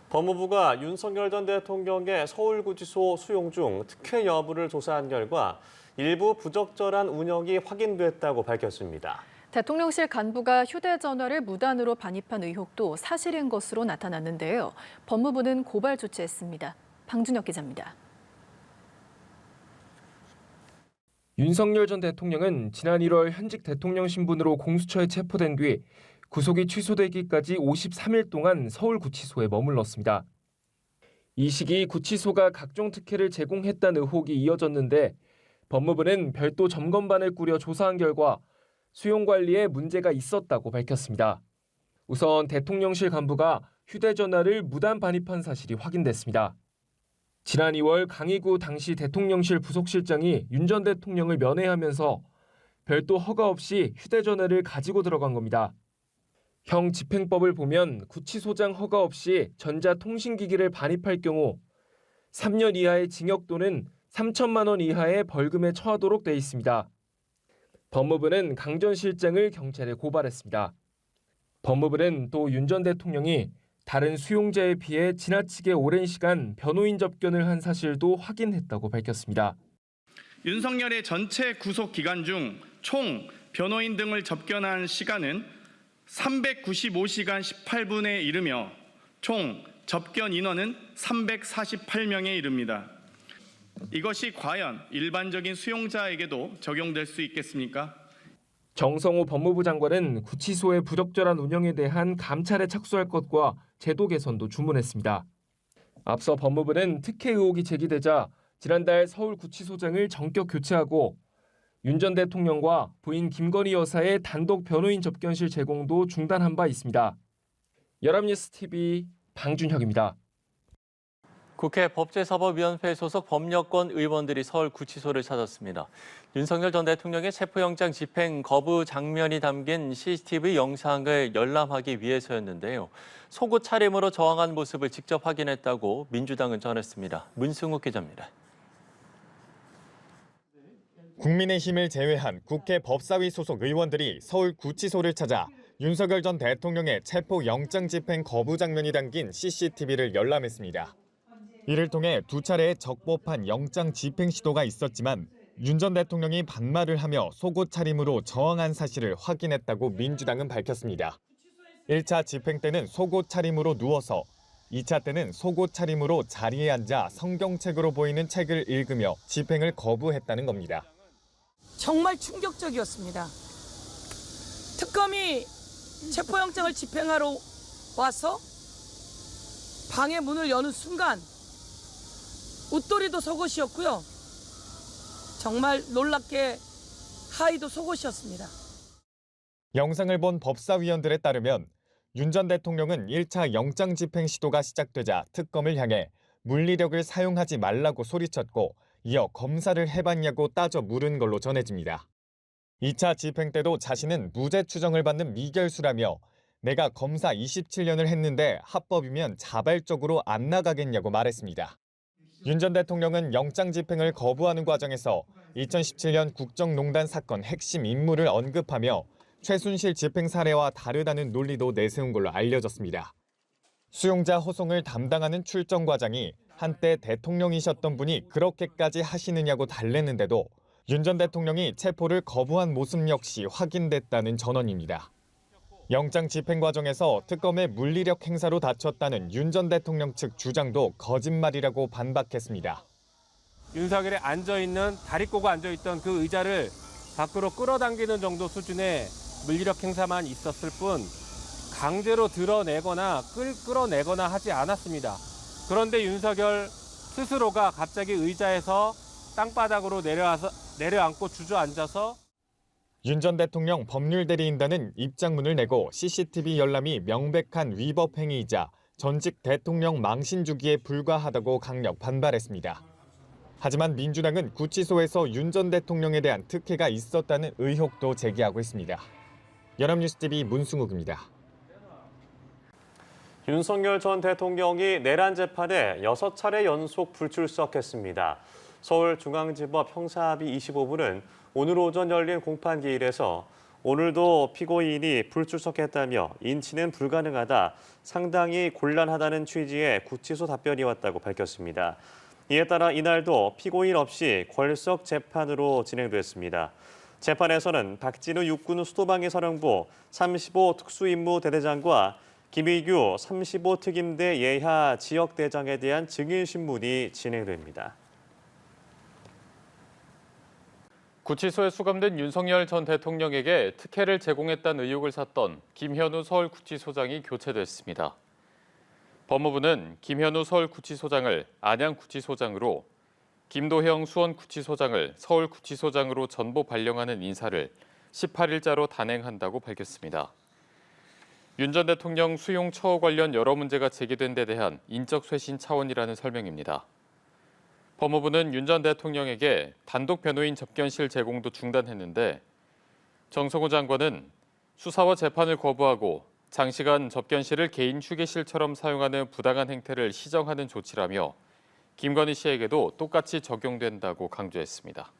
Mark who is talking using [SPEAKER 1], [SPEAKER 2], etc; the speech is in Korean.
[SPEAKER 1] 법무부가 윤석열 전 대통령의 서울구치소 수용 중 특혜 여부를 조사한 결과 일부 부적절한 운영이 확인됐다고 밝혔습니다.
[SPEAKER 2] 대통령실 간부가 휴대전화를 무단으로 반입한 의혹도 사실인 것으로 나타났는데요. 법무부는 고발 조치했습니다. 방준혁 기자입니다.
[SPEAKER 3] 윤석열 전 대통령은 지난 1월 현직 대통령 신분으로 공수처에 체포된 뒤 구속이 취소되기까지 53일 동안 서울구치소에 머물렀습니다. 이 시기 구치소가 각종 특혜를 제공했다는 의혹이 이어졌는데 법무부는 별도 점검반을 꾸려 조사한 결과 수용 관리에 문제가 있었다고 밝혔습니다. 우선 대통령실 간부가 휴대전화를 무단 반입한 사실이 확인됐습니다. 지난 2월 강희구 당시 대통령실 부속실장이 윤 전 대통령을 면회하면서 별도 허가 없이 휴대전화를 가지고 들어간 겁니다. 형 집행법을 보면 구치소장 허가 없이 전자통신기기를 반입할 경우 3년 이하의 징역 또는 3천만 원 이하의 벌금에 처하도록 돼 있습니다. 법무부는 강 전 실장을 경찰에 고발했습니다. 법무부는 또 윤 전 대통령이 다른 수용자에 비해 지나치게 오랜 시간 변호인 접견을 한 사실도 확인했다고 밝혔습니다.
[SPEAKER 4] 윤석열의 전체 구속 기간 중 총 변호인 등을 접견한 시간은 395시간 18분에 이르며 총 접견 인원은 348명에 이릅니다. 이것이 과연 일반적인 수용자에게도 적용될 수 있겠습니까?
[SPEAKER 3] 정성호 법무부 장관은 구치소의 부적절한 운영에 대한 감찰에 착수할 것과 제도 개선도 주문했습니다. 앞서 법무부는 특혜 의혹이 제기되자 지난달 서울구치소장을 전격 교체하고 윤 전 대통령과 부인 김건희 여사의 단독 변호인 접견실 제공도 중단한 바 있습니다. 연합뉴스TV 방준혁입니다.
[SPEAKER 5] 국회 법제사법위원회 소속 법여권 의원들이 서울구치소를 찾았습니다. 윤석열 전 대통령의 체포영장 집행 거부 장면이 담긴 CCTV 영상을 열람하기 위해서였는데요. 속옷 차림으로 저항한 모습을 직접 확인했다고 민주당은 전했습니다. 문승욱 기자입니다.
[SPEAKER 6] 국민의힘을 제외한 국회 법사위 소속 의원들이 서울구치소를 찾아 윤석열 전 대통령의 체포영장 집행 거부 장면이 담긴 CCTV를 열람했습니다. 이를 통해 두 차례의 적법한 영장 집행 시도가 있었지만 윤 전 대통령이 반말을 하며 속옷 차림으로 저항한 사실을 확인했다고 민주당은 밝혔습니다. 1차 집행 때는 속옷 차림으로 누워서 2차 때는 속옷 차림으로 자리에 앉아 성경책으로 보이는 책을 읽으며 집행을 거부했다는 겁니다.
[SPEAKER 7] 정말 충격적이었습니다. 특검이 체포영장을 집행하러 와서 방의 문을 여는 순간 웃돌이도 속옷이었고요. 정말 놀랍게 하의도 속옷이었습니다.
[SPEAKER 6] 영상을 본 법사위원들에 따르면 윤 전 대통령은 1차 영장 집행 시도가 시작되자 특검을 향해 물리력을 사용하지 말라고 소리쳤고 이어 검사를 해봤냐고 따져 물은 걸로 전해집니다. 2차 집행 때도 자신은 무죄 추정을 받는 미결수라며 내가 검사 27년을 했는데 합법이면 자발적으로 안 나가겠냐고 말했습니다. 윤 전 대통령은 영장 집행을 거부하는 과정에서 2017년 국정농단 사건 핵심 인물을 언급하며 최순실 집행 사례와 다르다는 논리도 내세운 걸로 알려졌습니다. 수용자 호송을 담당하는 출정과장이 한때 대통령이셨던 분이 그렇게까지 하시느냐고 달랬는데도 윤 전 대통령이 체포를 거부한 모습 역시 확인됐다는 전언입니다. 영장 집행 과정에서 특검의 물리력 행사로 다쳤다는 윤 전 대통령 측 주장도 거짓말이라고 반박했습니다.
[SPEAKER 8] 윤석열이 다리 꼬고 앉아있던 그 의자를 밖으로 끌어당기는 정도 수준의 물리력 행사만 있었을 뿐 강제로 드러내거나 끌어내거나 하지 않았습니다. 그런데 윤석열 스스로가 갑자기 의자에서 땅바닥으로 내려앉고 주저앉아서
[SPEAKER 6] 윤 전 대통령 법률대리인단은 입장문을 내고 CCTV 열람이 명백한 위법 행위이자 전직 대통령 망신 주기에 불과하다고 강력 반발했습니다. 하지만 민주당은 구치소에서 윤 전 대통령에 대한 특혜가 있었다는 의혹도 제기하고 있습니다. 연합뉴스TV 문승욱입니다.
[SPEAKER 1] 윤석열 전 대통령이 내란 재판에 6차례 연속 불출석했습니다. 서울중앙지법 형사합의 25부는 오늘 오전 열린 공판기일에서 오늘도 피고인이 불출석했다며 인치는 불가능하다, 상당히 곤란하다는 취지의 구치소 답변이었다고 밝혔습니다. 이에 따라 이날도 피고인 없이 궐석 재판으로 진행됐습니다. 재판에서는 박진우 육군 수도방위 사령부 35 특수임무 대대장과 김의규 35 특임대 예하 지역대장에 대한 증인 신문이 진행됩니다.
[SPEAKER 9] 구치소에 수감된 윤석열 전 대통령에게 특혜를 제공했다는 의혹을 샀던 김현우 서울구치소장이 교체됐습니다. 법무부는 김현우 서울구치소장을 안양구치소장으로, 김도형 수원구치소장을 서울구치소장으로 전보 발령하는 인사를 18일자로 단행한다고 밝혔습니다. 윤 전 대통령 수용 처우 관련 여러 문제가 제기된 데 대한 인적 쇄신 차원이라는 설명입니다. 법무부는 윤 전 대통령에게 단독 변호인 접견실 제공도 중단했는데 정성호 장관은 수사와 재판을 거부하고 장시간 접견실을 개인 휴게실처럼 사용하는 부당한 행태를 시정하는 조치라며 김건희 씨에게도 똑같이 적용된다고 강조했습니다.